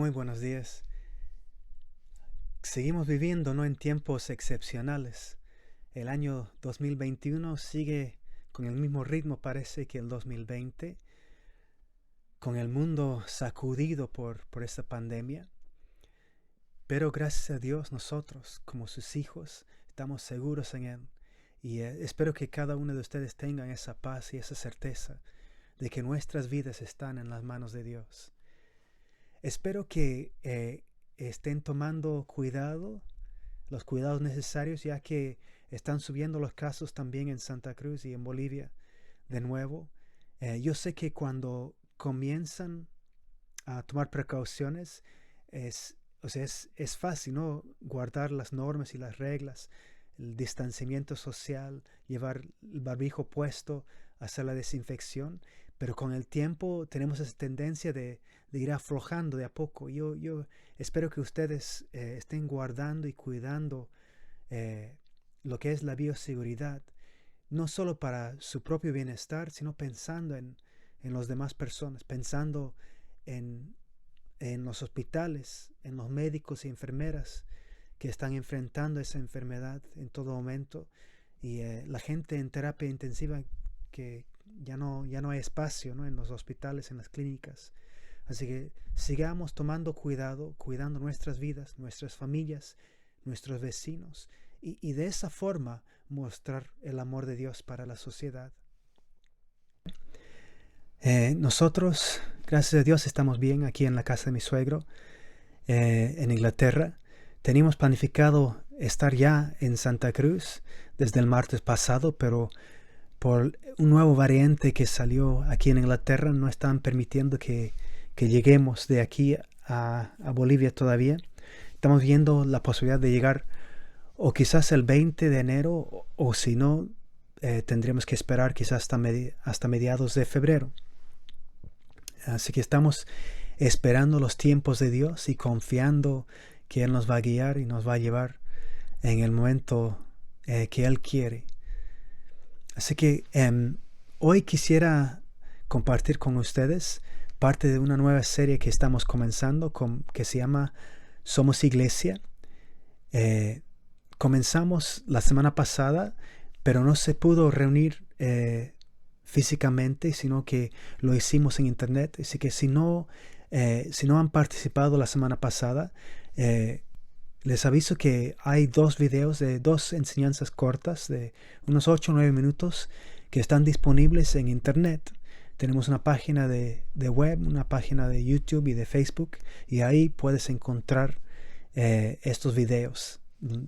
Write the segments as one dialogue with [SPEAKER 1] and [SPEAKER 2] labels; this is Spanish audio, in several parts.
[SPEAKER 1] Muy buenos días. Seguimos viviendo, ¿no?, en tiempos excepcionales. El año 2021 sigue con el mismo ritmo, parece, que el 2020, con el mundo sacudido por esta pandemia. Pero gracias a Dios, nosotros, como sus hijos, estamos seguros en Él. Y espero que cada uno de ustedes tengan esa paz y esa certeza de que nuestras vidas están en las manos de Dios. Espero que estén tomando los cuidados necesarios, ya que están subiendo los casos también en Santa Cruz y en Bolivia de nuevo. Yo sé que cuando comienzan a tomar precauciones, es fácil, ¿no?, guardar las normas y las reglas, el distanciamiento social, llevar el barbijo puesto, hacer la desinfección. Pero con el tiempo tenemos esa tendencia de ir aflojando de a poco. Yo espero que ustedes estén guardando y cuidando lo que es la bioseguridad, no solo para su propio bienestar, sino pensando en las demás personas, pensando en los hospitales, en los médicos y enfermeras que están enfrentando esa enfermedad en todo momento, y la gente en terapia intensiva, que ya no hay espacio, ¿no?, en los hospitales, en las clínicas. Así que sigamos tomando cuidado, cuidando nuestras vidas, nuestras familias, nuestros vecinos, y de esa forma mostrar el amor de Dios para la sociedad. Nosotros, gracias a Dios, estamos bien aquí en la casa de mi suegro, en Inglaterra. Teníamos planificado estar ya en Santa Cruz desde el martes pasado, pero por un nuevo variante que salió aquí en Inglaterra no están permitiendo que lleguemos de aquí a Bolivia todavía. Estamos viendo la posibilidad de llegar o quizás el 20 de enero, o si no, tendríamos que esperar quizás hasta mediados de febrero. Así que estamos esperando los tiempos de Dios y confiando que Él nos va a guiar y nos va a llevar en el momento que Él quiere. Así que hoy quisiera compartir con ustedes parte de una nueva serie que estamos comenzando, que se llama Somos Iglesia. Comenzamos la semana pasada, pero no se pudo reunir físicamente, sino que lo hicimos en internet. Así que si no han participado la semana pasada, les aviso que hay 2 videos de 2 enseñanzas cortas de unos 8 o 9 minutos que están disponibles en internet. Tenemos una página de web, una página de YouTube y de Facebook, y ahí puedes encontrar estos videos,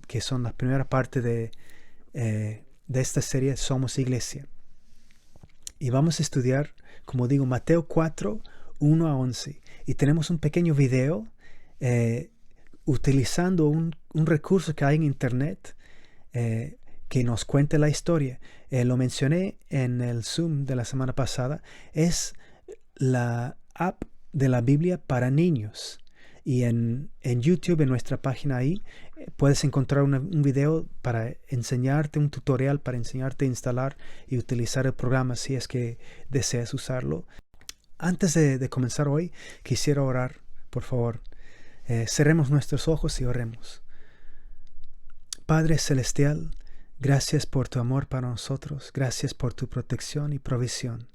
[SPEAKER 1] que son la primera parte de esta serie Somos Iglesia. Y vamos a estudiar, como digo, Mateo 4, 1 a 11. Y tenemos un pequeño video utilizando un recurso que hay en internet que nos cuente la historia. Lo mencioné en el Zoom de la semana pasada. Es la app de la Biblia para niños. Y en YouTube, en nuestra página ahí, puedes encontrar un video para enseñarte, un tutorial para enseñarte a instalar y utilizar el programa si es que deseas usarlo. Antes de comenzar hoy, quisiera orar, por favor. Cerremos nuestros ojos y oremos. Padre Celestial, gracias por tu amor para nosotros. Gracias por tu protección y provisión.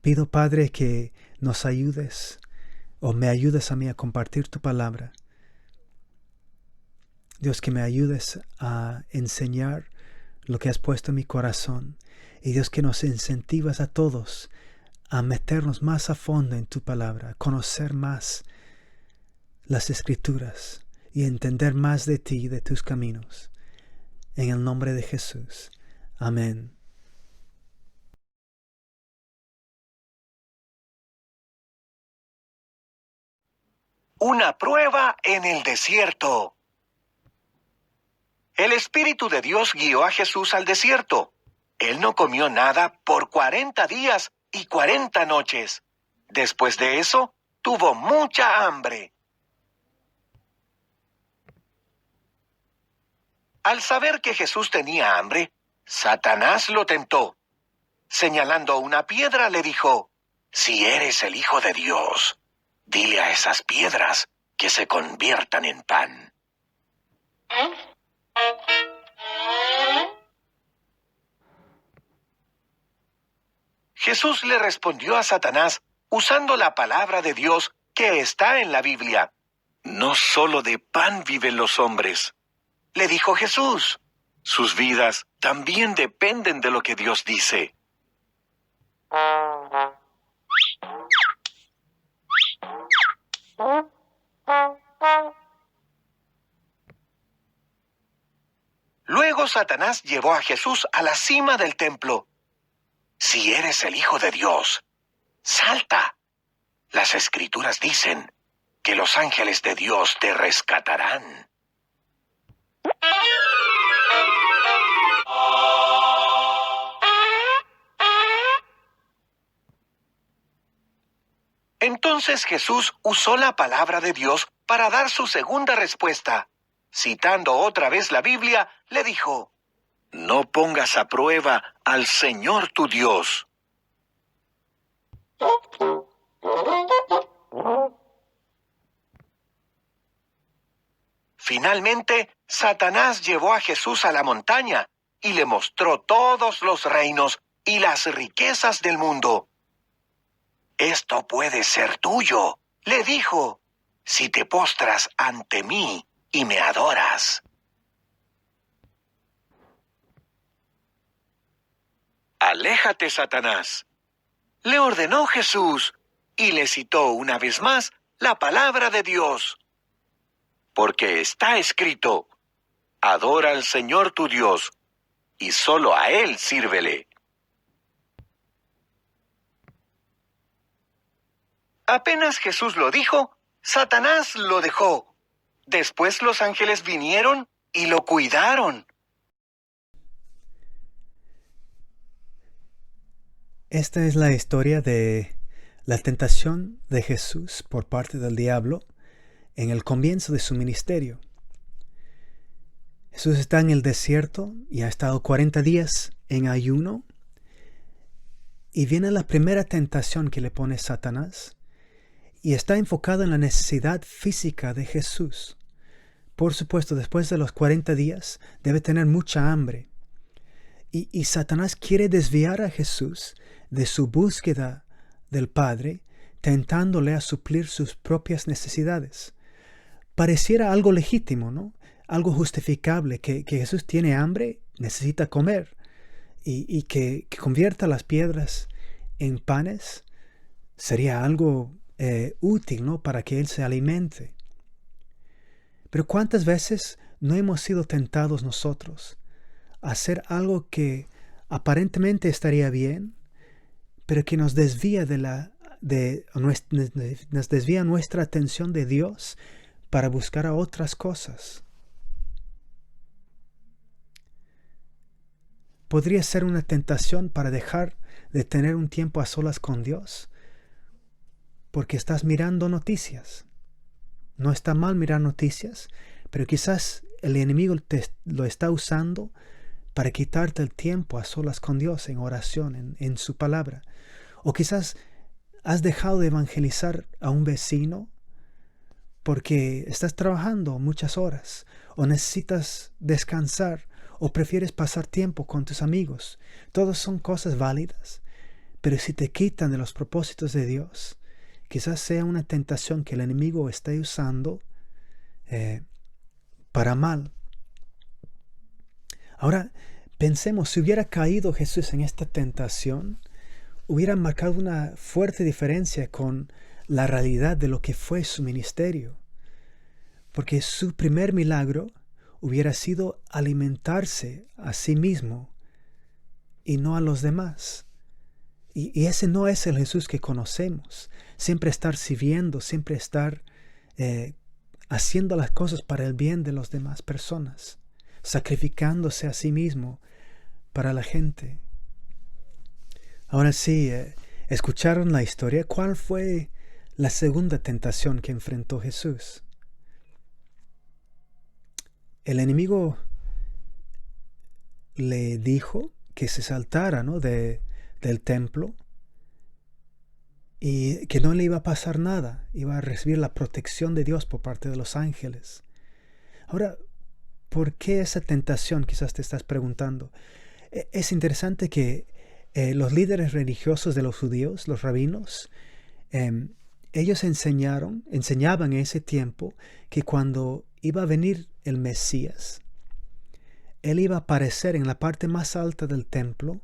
[SPEAKER 1] Pido, Padre, que nos ayudes, o me ayudes a mí a compartir tu palabra. Dios, que me ayudes a enseñar lo que has puesto en mi corazón. Y Dios, que nos incentivas a todos a meternos más a fondo en tu palabra, a conocer más las Escrituras y entender más de ti y de tus caminos. En el nombre de Jesús. Amén.
[SPEAKER 2] Una prueba en el desierto. El Espíritu de Dios guió a Jesús al desierto. Él no comió nada por 40 días y 40 noches. Después de eso, tuvo mucha hambre. Al saber que Jesús tenía hambre, Satanás lo tentó. Señalando una piedra, le dijo: «Si eres el Hijo de Dios, Dile a esas piedras que se conviertan en pan. Jesús le respondió a Satanás usando la palabra de Dios que está en la Biblia. No solo de pan viven los hombres, le dijo Jesús. Sus vidas también dependen de lo que Dios dice. Luego Satanás llevó a Jesús a la cima del templo. Si eres el Hijo de Dios, salta. Las Escrituras dicen que los ángeles de Dios te rescatarán. Entonces Jesús usó la palabra de Dios para dar su segunda respuesta. Citando otra vez la Biblia, le dijo: No pongas a prueba al Señor tu Dios. Finalmente, Satanás llevó a Jesús a la montaña y le mostró todos los reinos y las riquezas del mundo. Esto puede ser tuyo, le dijo, si te postras ante mí y me adoras. Aléjate, Satanás, le ordenó Jesús, y le citó una vez más la palabra de Dios. Porque está escrito: adora al Señor tu Dios, y solo a Él sírvele. Apenas Jesús lo dijo, Satanás lo dejó. Después los ángeles vinieron y lo cuidaron.
[SPEAKER 1] Esta es la historia de la tentación de Jesús por parte del diablo en el comienzo de su ministerio. Jesús está en el desierto y ha estado 40 días en ayuno, y viene la primera tentación que le pone Satanás, y está enfocado en la necesidad física de Jesús. Por supuesto, después de los 40 días debe tener mucha hambre, y Satanás quiere desviar a Jesús de su búsqueda del Padre, tentándole a suplir sus propias necesidades. Pareciera algo legítimo, ¿no? Algo justificable, que Jesús tiene hambre, necesita comer, y que convierta las piedras en panes sería algo útil, ¿no? Para que Él se alimente. Pero ¿cuántas veces no hemos sido tentados nosotros a hacer algo que aparentemente estaría bien, pero que nos desvía nos desvía nuestra atención de Dios para buscar a otras cosas? Podría ser una tentación para dejar de tener un tiempo a solas con Dios, porque estás mirando noticias. No está mal mirar noticias, pero quizás el enemigo lo está usando para quitarte el tiempo a solas con Dios, en oración, en su palabra. O quizás has dejado de evangelizar a un vecino porque estás trabajando muchas horas, o necesitas descansar, o prefieres pasar tiempo con tus amigos. Todas son cosas válidas, pero si te quitan de los propósitos de Dios, quizás sea una tentación que el enemigo está usando para mal. Ahora, pensemos, si hubiera caído Jesús en esta tentación, hubiera marcado una fuerte diferencia con la realidad de lo que fue su ministerio, porque su primer milagro hubiera sido alimentarse a sí mismo y no a los demás. Y ese no es el Jesús que conocemos. Siempre estar sirviendo, siempre estar haciendo las cosas para el bien de las demás personas, sacrificándose a sí mismo para la gente. Ahora sí, ¿escucharon la historia? ¿Cuál fue la segunda tentación que enfrentó Jesús? El enemigo le dijo que se saltara, ¿no?, del templo y que no le iba a pasar nada, iba a recibir la protección de Dios por parte de los ángeles. Ahora, ¿por qué esa tentación? Quizás te estás preguntando. Es interesante que los líderes religiosos de los judíos, los rabinos, ellos enseñaban en ese tiempo que cuando iba a venir el Mesías, él iba a aparecer en la parte más alta del templo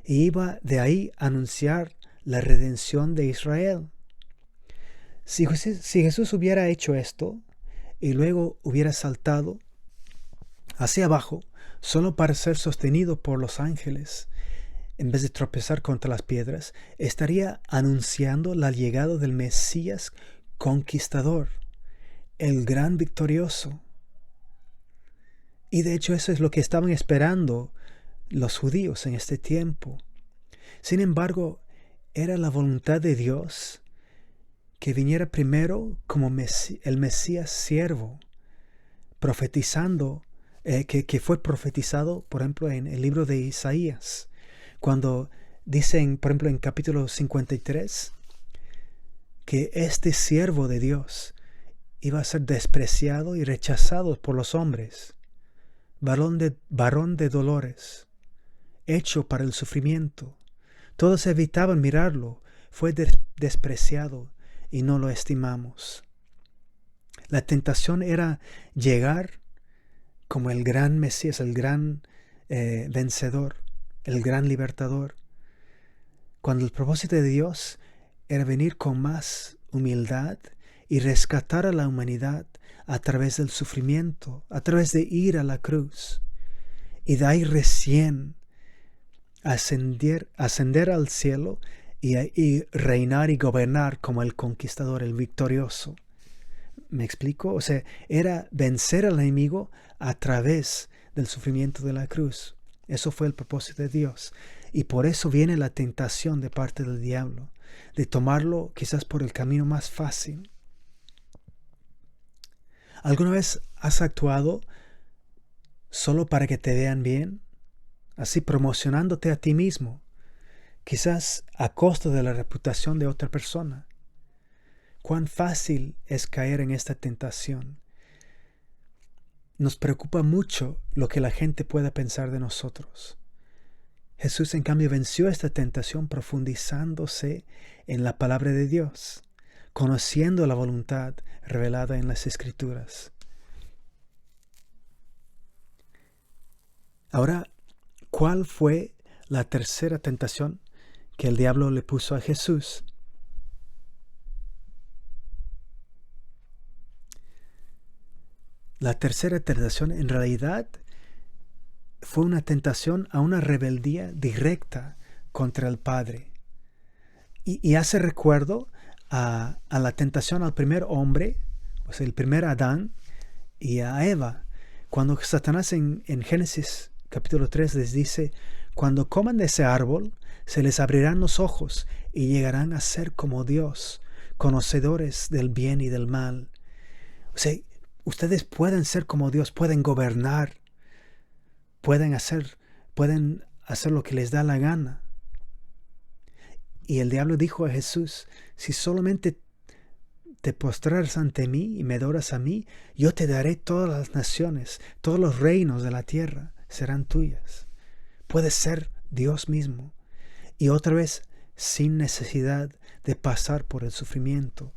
[SPEAKER 1] y iba de ahí a anunciar la redención de Israel. Si Jesús hubiera hecho esto y luego hubiera saltado hacia abajo solo para ser sostenido por los ángeles, en vez de tropezar contra las piedras, estaría anunciando la llegada del Mesías conquistador, el gran victorioso. Y de hecho eso es lo que estaban esperando los judíos en este tiempo. Sin embargo, era la voluntad de Dios que viniera primero como el Mesías siervo, profetizando, que fue profetizado, por ejemplo, en el libro de Isaías, cuando dicen, por ejemplo, en capítulo 53, que este siervo de Dios iba a ser despreciado y rechazado por los hombres, varón de dolores, hecho para el sufrimiento. Todos evitaban mirarlo, fue despreciado y no lo estimamos. La tentación era llegar como el gran Mesías, el gran vencedor, el gran libertador, cuando el propósito de Dios era venir con más humildad y rescatar a la humanidad a través del sufrimiento, a través de ir a la cruz, y de ahí recién ascender al cielo y reinar y gobernar como el conquistador, el victorioso. ¿Me explico? O sea, era vencer al enemigo a través del sufrimiento de la cruz. Eso fue el propósito de Dios. Y por eso viene la tentación de parte del diablo, de tomarlo quizás por el camino más fácil. ¿Alguna vez has actuado solo para que te vean bien? Así promocionándote a ti mismo, quizás a costa de la reputación de otra persona. Cuán fácil es caer en esta tentación. Nos preocupa mucho lo que la gente pueda pensar de nosotros. Jesús, en cambio, venció esta tentación profundizándose en la palabra de Dios, conociendo la voluntad revelada en las Escrituras. Ahora, ¿cuál fue la tercera tentación que el diablo le puso a Jesús? La tercera tentación en realidad fue una tentación a una rebeldía directa contra el Padre. Y hace recuerdo a la tentación al primer hombre, o sea, el primer Adán, y a Eva, cuando Satanás en Génesis capítulo 3 les dice: cuando coman de ese árbol, se les abrirán los ojos y llegarán a ser como Dios, conocedores del bien y del mal. O sea, ustedes pueden ser como Dios, pueden gobernar, pueden hacer lo que les da la gana. Y el diablo dijo a Jesús: si solamente te postraras ante mí y me adoras a mí, yo te daré todas las naciones, todos los reinos de la tierra serán tuyas. Puedes ser Dios mismo. Y otra vez, sin necesidad de pasar por el sufrimiento.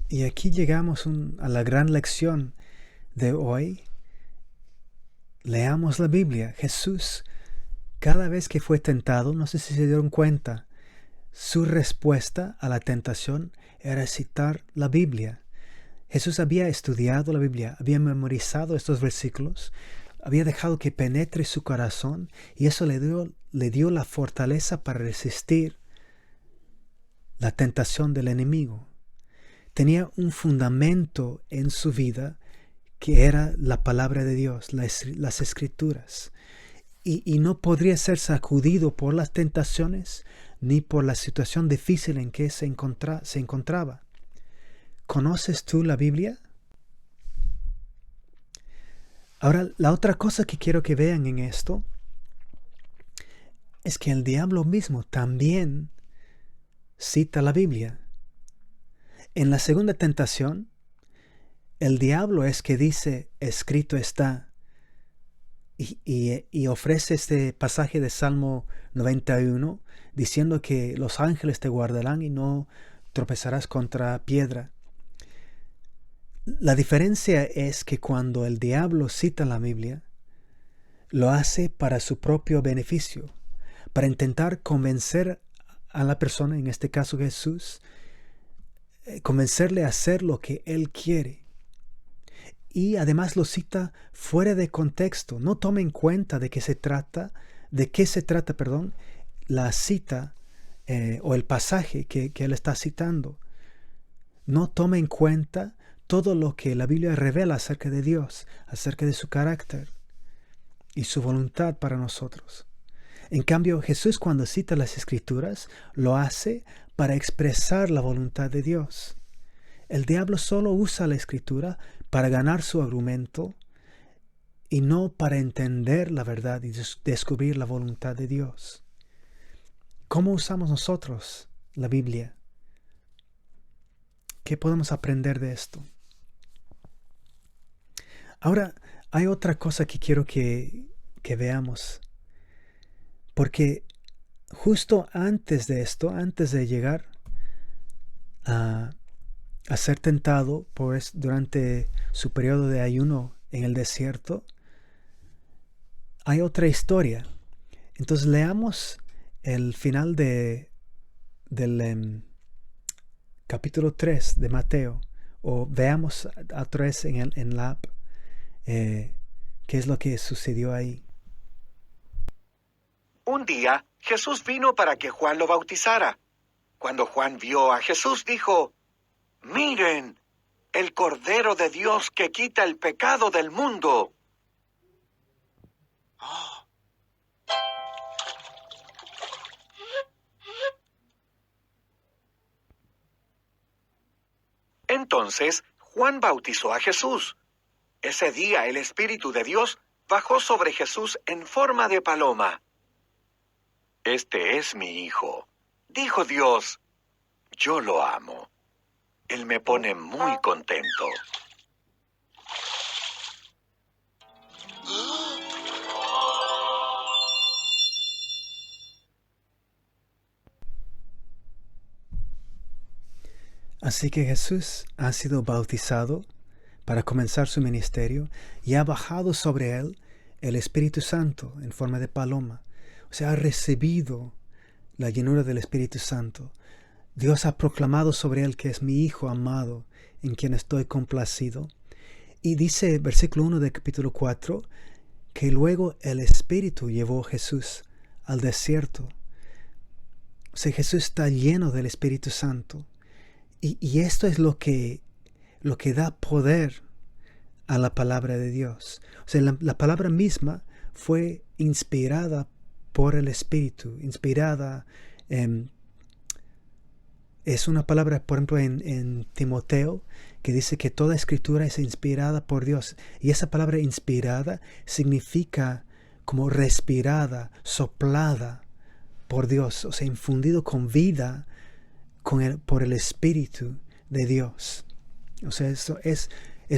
[SPEAKER 1] Y aquí llegamos a la gran lección de hoy. Leamos la Biblia. Jesús, cada vez que fue tentado, no sé si se dieron cuenta, su respuesta a la tentación era citar la Biblia. Jesús había estudiado la Biblia, había memorizado estos versículos, había dejado que penetre su corazón, y eso le dio la fortaleza para resistir la tentación del enemigo. Tenía un fundamento en su vida que era la palabra de Dios, las Escrituras. Y no podría ser sacudido por las tentaciones ni por la situación difícil en que se encontraba. ¿Conoces tú la Biblia? Ahora, la otra cosa que quiero que vean en esto es que el diablo mismo también cita la Biblia. En la segunda tentación, el diablo es que dice, escrito está, y ofrece este pasaje de Salmo 91, diciendo que los ángeles te guardarán y no tropezarás contra piedra. La diferencia es que cuando el diablo cita la Biblia, lo hace para su propio beneficio, para intentar convencer a la persona, en este caso Jesús, convencerle a hacer lo que él quiere. Y además lo cita fuera de contexto. No toma en cuenta de qué se trata, la cita o el pasaje que él está citando. No toma en cuenta todo lo que la Biblia revela acerca de Dios, acerca de su carácter y su voluntad para nosotros. En cambio, Jesús, cuando cita las Escrituras, lo hace para expresar la voluntad de Dios. El diablo solo usa la Escritura para ganar su argumento y no para entender la verdad y descubrir la voluntad de Dios. ¿Cómo usamos nosotros la Biblia? ¿Qué podemos aprender de esto? Ahora, hay otra cosa que quiero que veamos. Porque justo antes de esto, antes de llegar a ser tentado durante su periodo de ayuno en el desierto, hay otra historia. Entonces leamos el final del capítulo 3 de Mateo, o veamos otra vez en la app qué es lo que sucedió ahí.
[SPEAKER 2] Un día, Jesús vino para que Juan lo bautizara. Cuando Juan vio a Jesús, dijo, «Miren, el Cordero de Dios que quita el pecado del mundo». Oh. Entonces, Juan bautizó a Jesús. Ese día el Espíritu de Dios bajó sobre Jesús en forma de paloma. «Este es mi Hijo», dijo Dios. «Yo lo amo. Él me pone muy contento».
[SPEAKER 1] Así que Jesús ha sido bautizado para comenzar su ministerio y ha bajado sobre él el Espíritu Santo en forma de paloma. O sea, ha recibido la llenura del Espíritu Santo. Dios ha proclamado sobre él que es mi Hijo amado, en quien estoy complacido. Y dice, versículo 1 del capítulo 4, que luego el Espíritu llevó a Jesús al desierto. O sea, Jesús está lleno del Espíritu Santo. Y esto es lo que da poder a la palabra de Dios. O sea, la palabra misma fue inspirada por el Espíritu, es una palabra, por ejemplo, en Timoteo, que dice que toda escritura es inspirada por Dios. Y esa palabra inspirada significa como respirada, soplada por Dios, o sea, infundido con vida por el Espíritu de Dios. O sea, eso es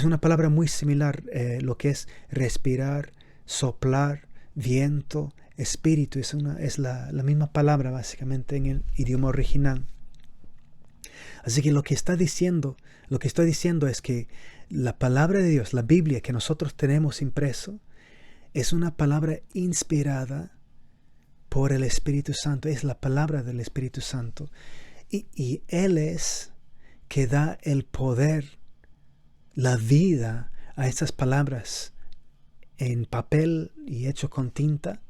[SPEAKER 1] una palabra muy similar, lo que es respirar, soplar, viento, espíritu. Es la misma palabra básicamente en el idioma original. Así que lo que estoy diciendo es que la palabra de Dios, la Biblia que nosotros tenemos impreso, es una palabra inspirada por el Espíritu Santo. Es la palabra del Espíritu Santo. Y Él es que da el poder, la vida a estas palabras en papel y hecho con tinta.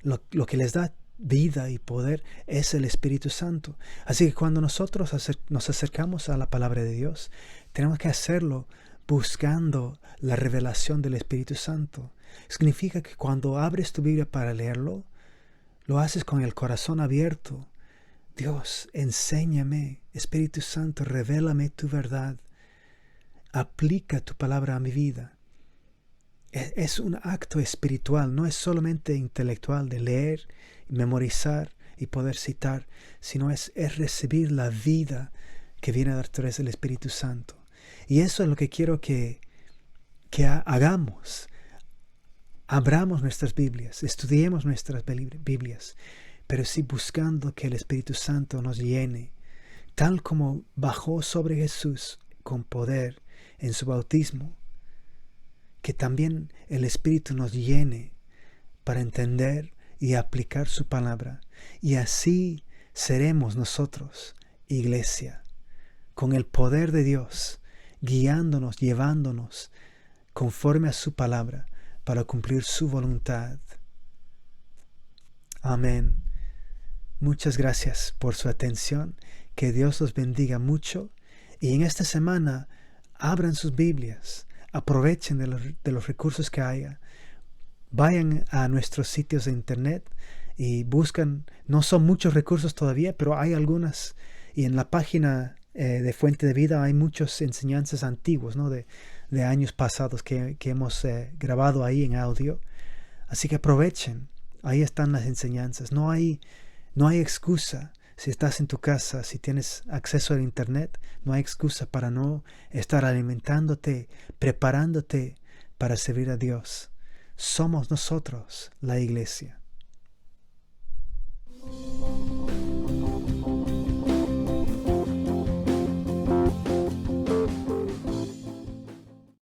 [SPEAKER 1] Lo que les da vida y poder es el Espíritu Santo. Así que cuando nosotros nos acercamos a la palabra de Dios, tenemos que hacerlo buscando la revelación del Espíritu Santo. Significa que cuando abres tu Biblia para leerlo, lo haces con el corazón abierto. Dios, enséñame, Espíritu Santo, revélame tu verdad. Aplica tu palabra a mi vida. Es un acto espiritual, no es solamente intelectual de leer, memorizar, y poder citar, sino es recibir la vida que viene a través del Espíritu Santo. Y eso es lo que quiero que hagamos. Abramos nuestras Biblias, estudiemos nuestras Biblias, pero sí buscando que el Espíritu Santo nos llene, tal como bajó sobre Jesús con poder en su bautismo, que también el Espíritu nos llene para entender y aplicar su palabra. Y así seremos nosotros, iglesia, con el poder de Dios, guiándonos, llevándonos conforme a su palabra para cumplir su voluntad. Amén. Muchas gracias por su atención. Que Dios los bendiga mucho. Y en esta semana, abran sus Biblias. Aprovechen de los recursos que haya. Vayan a nuestros sitios de internet y buscan. No son muchos recursos todavía, pero hay algunas. Y en la página de Fuente de Vida hay muchas enseñanzas antiguas, ¿no? de años pasados que hemos grabado ahí en audio. Así que aprovechen. Ahí están las enseñanzas. No hay excusa. Si estás en tu casa, si tienes acceso al internet, no hay excusa para no estar alimentándote, preparándote para servir a Dios. Somos nosotros la iglesia.